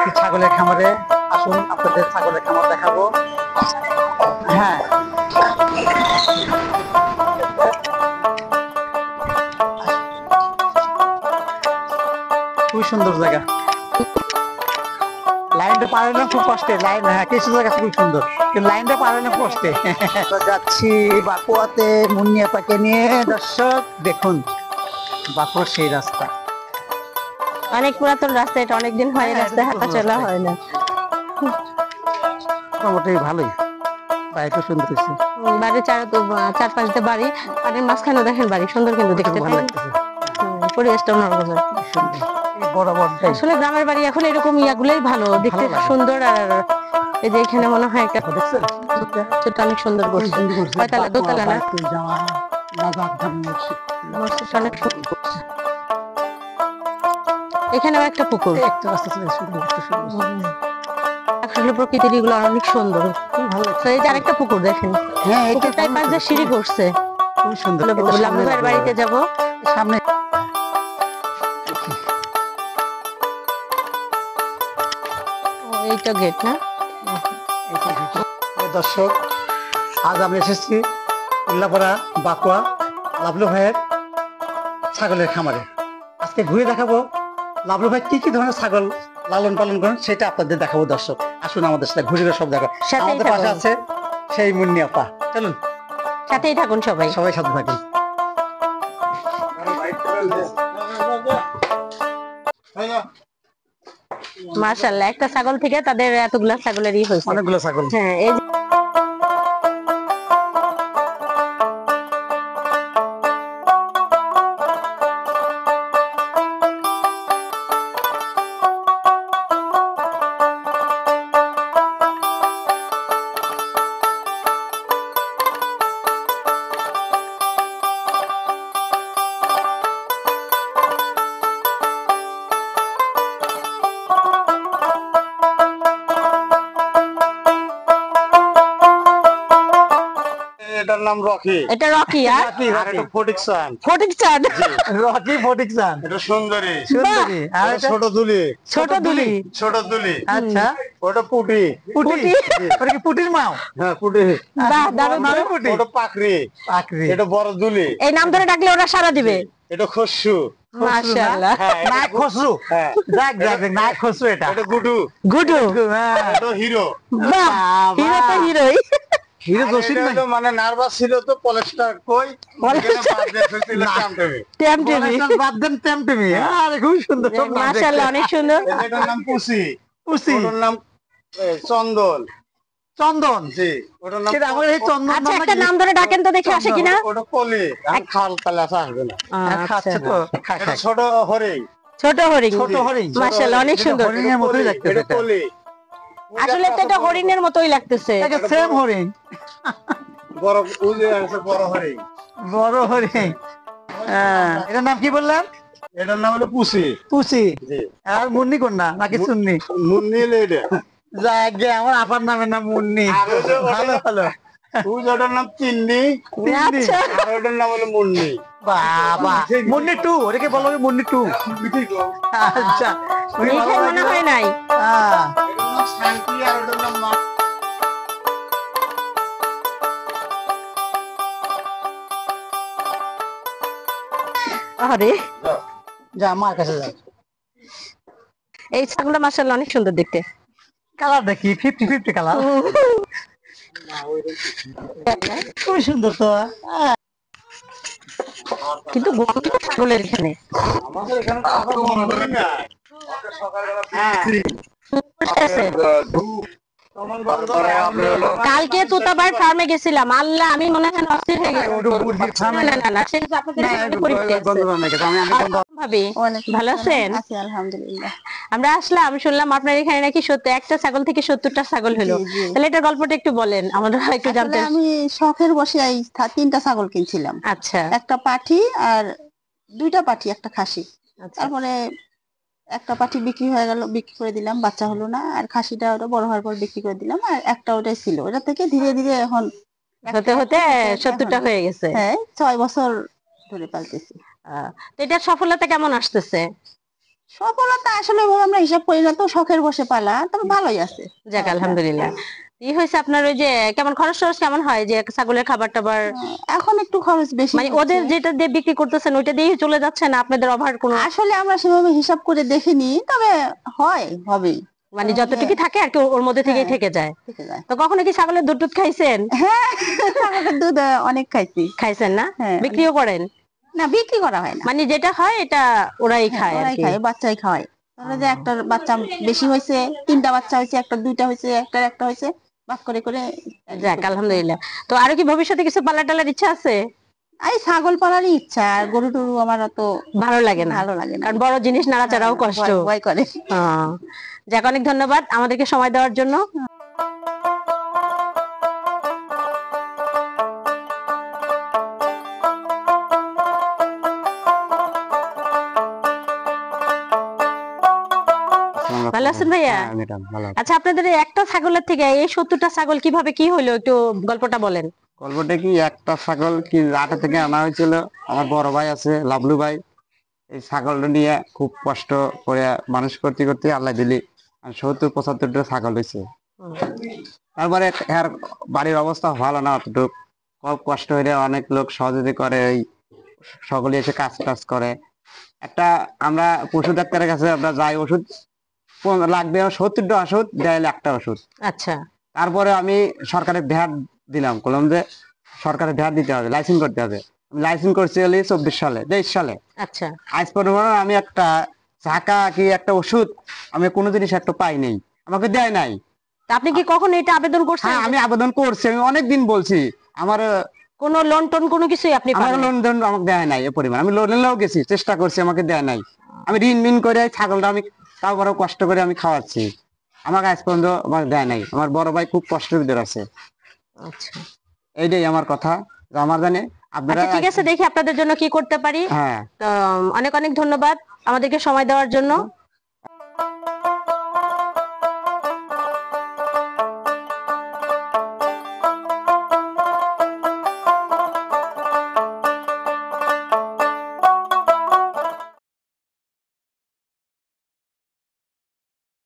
যাচ্ছি ছাগলের খামারে। আসুন আপনাদের ছাগলের খামার দেখাবো। হ্যাঁ, খুবই সুন্দর জায়গা। লাইনটা পারে খুব কষ্টে, লাইন হ্যাঁ কিছু জায়গা খুব সুন্দর, কিন্তু লাইনটা পারে কষ্টে। যাচ্ছি বাকুয়াতে মুন্নিয়াপাকে নিয়ে। দর্শক দেখুন বাকুয়ার সেই রাস্তা, অনেক পুরাতন রাস্তা, এটা অনেকদিন হয় রাস্তায় হাঁটা চলা হয় না। মোটামুটি ভালোই, বাড়িটা সুন্দর হয়েছে। বাড়ির চার পাঁচটা বাড়ি, বাড়ির মাঝখানে দেখেন বাড়ি সুন্দর, কিন্তু দেখতে ভালো লাগতেছে। পরিবেশটা অন্যরকম। আসলে গ্রামের বাড়ি এখন এরকম ইয়াগুলোই ভালো দেখতে, সুন্দর। আর এই যে এখানে মনে হয় একটা দেখছেন অনেক সুন্দর করছে, কয়তলা দোতলা না, অনেক সুন্দর করছে। এখানেও একটা পুকুর, আসলে প্রকৃতির এগুলো অনেক সুন্দর, ভালো লাগছে। এই যে আরেকটা পুকুর দেখেন, পুকুরটাই পাশ দিয়ে সিঁড়ি করছে, খুব সুন্দর। লাভলু ভাইয়ের বাড়িতে যাব সামনে। এইটা গেট না। দর্শক আজ আমি এসেছি উল্লাপাড়া বাকুয়া লাভলু ভাইয়ের ছাগলের খামারে। আজকে ঘুরে দেখাবো লাভলু ভাই কি কি ধরনের ছাগল লালন পালন করেন, সেটা আপনাদের দেখাবো। দর্শক আসুন আমাদের সাথে ঘুরে সব দেখা। আমাদের পাশে আছে সেই মুন্নি আপা, চলুন সাথেই থাকুন, সবাই সবাই সাথে থাকুন। মাশাআল্লাহ, একটা ছাগল থেকে তাদের এতগুলা ছাগলেরই হয়েছে, অনেকগুলো ছাগল। হ্যাঁ। এই এটার নাম রকি। এটা রকি, আর এটা ফটিকচান। ফটিকচান, রকি ফটিকচান। এটা সুন্দরী। সুন্দরী। আর এটা ছোট দুলি। ছোট দুলি। ছোট দুলি। আচ্ছা, ওটা পুটি। পুটি। ওটা কি পুটির মাও? হ্যাঁ পুটি। বাহ, দারুণ। পুটি। ওটা পাকড়ি। পাকড়ি। এটা বড় দুলি। এই নাম ধরে ডাকলে ওরা সাড়া দিবে। এটা খসু। মাশাআল্লাহ, নায়ক খসরু। হ্যাঁ যাক যাক, নায়ক খসরু। এটা এটা গুডু। গুডু। এটা হিরো। বাহ, হিরো তো হিরোই। হিরো জসিম এটা ভাই। তো মানে নার্ভাস ছিল তো পলেস্টার কই এখানে বাদ দিয়ে ফেলছিল টামটামে। টেমটেমি। বাদ দেন টেমটেমি। আরে খুব সুন্দর। মাশাআল্লাহ, অনেক সুন্দর। এটার নাম পুসি। পুসি। ওটার নাম চন্দন। চন্দন। জি, ওটার নাম। কিন্তু আমার এই চন্দন আচ্ছা, একটা নাম ধরে ডাকেন তো দেখে আসে কিনা। ওটা কলি। আমি খাল কালে আসবে না। খাচ্ছে তো। এটা ছোট হরিং। ছোট হরিণ। ছোট হরিণ। মাশাআল্লাহ, অনেক সুন্দর। হরিণের মতোই লাগতেছে এটা এটা। কলি। আসলে তো এটা হরিণের মতোই লাগতেছে। এটা সেম হরিণ। বড় উজে আছে বড় হরিং। বড় হরিণ। হ্যাঁ, এটার নাম কি বললেন? এটার নাম হলো পুসি। পুসি। জি। আর মুন্নি কন্যা নাকি চুন্নি? মুন্নি লেডে। যাক গে, আমার আপার নামের নাম মুন্নি। ভালো ভালো। ওটার নাম তিন্নি। আচ্ছা, আর ওটার নাম হলো মুন্নি। বাবা, মুন্নি টু। ওটাকে বলো মুন্নি টু। আচ্ছা, উনি ভালো মিঠাই মনে হয় নাই। হ্যাঁ। এটার নাম শান্তি আর ওটার নাম মা। আরে যা আমার কাছে যা। এই ছাগলটা মাশাআল্লাহ অনেক সুন্দর দেখতে। কালার দেখি 50-50 কালার। খুব সুন্দর তো। কিন্তু গন্ধ ছাগলের এখানে। আমাদের এখানে তো মনে করি না। সকালবেলা আছে। কালকে তোতাবার ফার্মে গেছিলাম, আল্লাহ আমি মনে হয় অস্থির হয়ে গেছি। না না না, সেটা আপনাদের সাথে পরিচয় আছে। ভাবি ভালো আছেন? আছি আলহামদুলিল্লাহ। আমরা আসলাম, শুনলাম আপনার এখানে নাকি একটা ছাগল থেকে 70টা ছাগল হলো। জি, জি। তাহলে এটা গল্পটা একটু বলেন, আমরা একটু জানতে। আসলে আমি শখের বসে এই 3টা ছাগল কিনছিলাম, আচ্ছা একটা পাঠি আর 2টা পাঠি একটা খাসি। আচ্ছা। তারপরে একটা পাঠি বিক্রি হয়ে গেল, বিক্রি করে দিলাম, বাচ্চা হলো না। আর খাসিটা ওটা বড় হওয়ার পর বিক্রি করে দিলাম। আর একটা ওটাই ছিল, ওটা থেকে ধীরে ধীরে এখন হতে হতে 70টা হয়ে গেছে। হ্যাঁ 6 বছর ধরে পালতেছি। তো এটার সফলতা কেমন আসতেছে? সফলতা আসলে ওইভাবে আমরা হিসাব করি না, তো শখের বসে পালা, তবে ভালোই আছে। যাক আলহামদুলিল্লাহ। ই হয়েছে আপনার ওই যে কেমন খরচ টরচ কেমন হয় যে ছাগলের খাবার টাবার, এখন একটু খরচ বেশি মানে হচ্ছে। ওদের যেটা দিয়ে বিক্রি করতেছেন ওইটা দিয়েই চলে যাচ্ছে না আপনাদের ওভার কোনো, আসলে আমরা সেভাবে হিসাব করে দেখিনি, তবে হবেই। মানে যতটুকু থাকে আর কি ওর মধ্যে থেকেই হ্যাঁ, থেকে যায়? থেকে যায়। তো কখনো কি ছাগলের দুধ টুধ খাইছেন? হ্যাঁ, ছাগলের দুধ অনেক খাইছি। খাইছেন না? হ্যাঁ, বিক্রিও করেন? না বিক্রি করা হয় না। মানে যেটা হয় এটা ওরাই হ্যাঁ, খায় আর ওরাই কি। খায়, বাচ্চাই খাওয়ায়। ধরো যে একটা বাচ্চা বেশি হয়েছে, 3টা বাচ্চা হয়েছে, একটা 2টা হয়েছে, একটা হয়েছে, ভাগ করে করে। যাক আলহামদুলিল্লাহ। তো আরো কি ভবিষ্যতে কিছু পালা টালার ইচ্ছা আছে? এই ছাগল পালারই ইচ্ছা, আর গরু টরু আমার অত ভালো লাগে না? ভালো লাগে না, কারণ বড় জিনিস নাড়াচাড়াও কষ্ট। ভয় করে। হ্যাঁ। যাক অনেক ধন্যবাদ আমাদেরকে সময় দেওয়ার জন্য। ভালো আছেন ভাইয়া? হ্যাঁ, ম্যাডাম ভালো আছি। আচ্ছা আপনাদের এই একটা ছাগলের থেকে এই 70টা ছাগল কিভাবে কি হলো একটু গল্পটা বলেন। গল্পটা কি, একটা ছাগল কি রাতে থেকে আনা হয়েছিল। আমার বড় ভাই আছে লাভলু ভাই, এই ছাগলটা নিয়ে খুব কষ্ট করে মানুষ করতে করতে আল্লাহ দিলি 70-75টা ছাগল হয়েছে। তারপরে এর বাড়ির অবস্থা ভালো না অতটুক, খুব কষ্ট হইলে অনেক লোক সহযোগিতা করে, এই সকলে এসে কাজ টাজ করে। একটা আমরা পশু ডাক্তারের কাছে আমরা যাই, ওষুধ লাগবে 70টা ওষুধ দেয়, 1টা ওষুধ। আচ্ছা তারপরে আমি সরকারের ভ্যাট দিলাম, বললাম যে সরকারের ভ্যাট দিতে হবে, লাইসেন্স করতে হবে। আমি লাইসেন্স করছি হলে 23 সালে। আচ্ছা। আজ পর্যন্ত আমি একটা ঝাঁকা কি একটা ওষুধ আমি কোনো জিনিস একটা পাই নাই, আমাকে দেয় নাই। তা আপনি কি কখনো এটা আবেদন করছেন? হ্যাঁ, আমি আবেদন করছি, আমি অনেকদিন বলছি। আমার কোনো লোন টোন কোনো কিছুই আপনি আমার পান নাই? লোন আমাকে দেয় নাই এ পরিমাণ। আমি লোনেও গেছি, চেষ্টা করছি, আমাকে দেয় নাই। আমি ঋণ মিন করে ছাগলটা আমি তারপরেও কষ্ট করে আমি খাওয়াচ্ছি, আমাকে আজ পর্যন্ত আমার দেয় নাই। আমার বড় ভাই খুব কষ্টের ভিতরে আছে। আচ্ছা এইটাই আমার কথা, যে আমার জানে আপনারা। আচ্ছা ঠিক আছে, দেখি আপনাদের জন্য কি করতে পারি। হ্যাঁ, তো অনেক অনেক ধন্যবাদ আমাদেরকে সময় দেওয়ার জন্য।